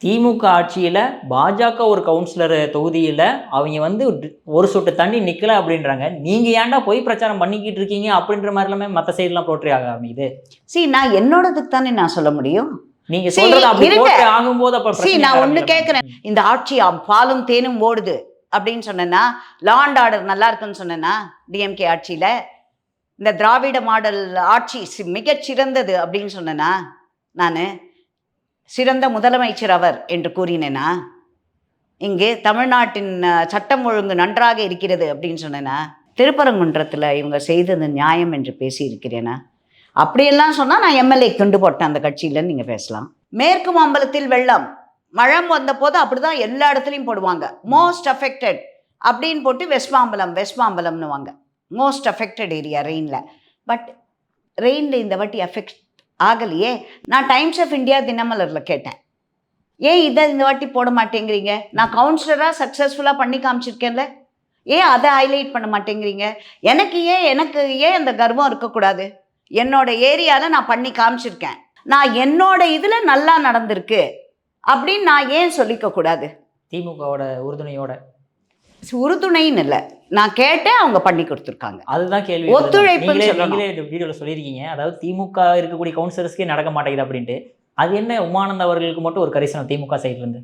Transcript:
திமுக ஆட்சியில பாஜக ஒரு கவுன்சிலர் தொகுதியில அவங்க வந்து ஒரு சொட்டு தண்ணி நிக்கல அப்படின்றாங்க. நீங்க ஏன்டா பொய் பிரச்சாரம் பண்ணிக்கிட்டு இருக்கீங்க அப்படின்ற மாதிரி எல்லாமே மத்த சைடுலாம் போற்றி ஆக ஆரம்பிக்குது. நான் என்னோடதுக்கு தானே நான் சொல்ல முடியும். நீங்க சொல்றது அப்படி போற்றி ஆகும்போது அப்ப நான் ஒண்ணு கேட்கிறேன். இந்த ஆட்சி பாலும் தேனும் ஓடுது அப்படின்னு சொன்னா, லா அண்ட் ஆர்டர் நல்லா இருக்குன்னு சொன்னா, டிஎம்கே ஆட்சியில இந்த திராவிட மாடல் ஆட்சி மிகச் சிறந்தது அப்படின்னு சொன்னா, நான் சிறந்த முதலமைச்சர் அவர் என்று கூறினேனா? இங்கே தமிழ்நாட்டின் சட்டம் ஒழுங்கு நன்றாக இருக்கிறது அப்படின்னு சொன்னேன்னா, திருப்பரங்குன்றத்தில் இவங்க செய்தது நியாயம் என்று பேசியிருக்கிறேனா? அப்படியெல்லாம் சொன்னால் நான் எம்எல்ஏ கொண்டு போட்டேன் அந்த கட்சியிலன்னு நீங்கள் பேசலாம். மேற்கு மாம்பலத்தில் வெள்ளம் மழை வந்த போது அப்படிதான் எல்லா இடத்துலையும் போடுவாங்க. மோஸ்ட் அஃபெக்டட் அப்படின்னு போட்டு வெஸ்ட் மாம்பலம்னு வாங்க. மோஸ்ட் அஃபெக்டட் ஏரியா ரெயினில். பட் ரெயினில் இந்த வாட்டி அஃபெக்ட் ஆகலையே. நான் டைம்ஸ் ஆஃப் இந்தியா தினமலரில் கேட்டேன், ஏன் இதை இந்த வாட்டி போட மாட்டேங்கிறீங்க? நான் கவுன்சிலராக சக்ஸஸ்ஃபுல்லாக பண்ணி காமிச்சிருக்கேன்ல, ஏன் அதை ஹைலைட் பண்ண மாட்டேங்கிறீங்க? எனக்கு ஏன் அந்த கர்வம் இருக்கக்கூடாது? என்னோட ஏரியாவில் நான் பண்ணி காமிச்சிருக்கேன், நான் என்னோட இதில் நல்லா நடந்திருக்கு அப்படின்னு நான் ஏன் சொல்லிக்கக்கூடாது? திமுகவோட உறுதுணையோட உறுதுணைன்னு இல்லை, நான் கேட்டேன், அவங்க பண்ணி கொடுத்துருக்காங்க. அதுதான் கேள்வி. ஒத்துழைப்பு வீடியோல சொல்லியிருக்கீங்க, அதாவது திமுக இருக்கக்கூடிய கவுன்சிலர்ஸ்க்கே நடக்க மாட்டேங்குது அப்படின்ட்டு. அது என்ன உமானந்த் அவர்களுக்கு மட்டும் ஒரு கரிசனம் திமுக சைட்ல இருந்து?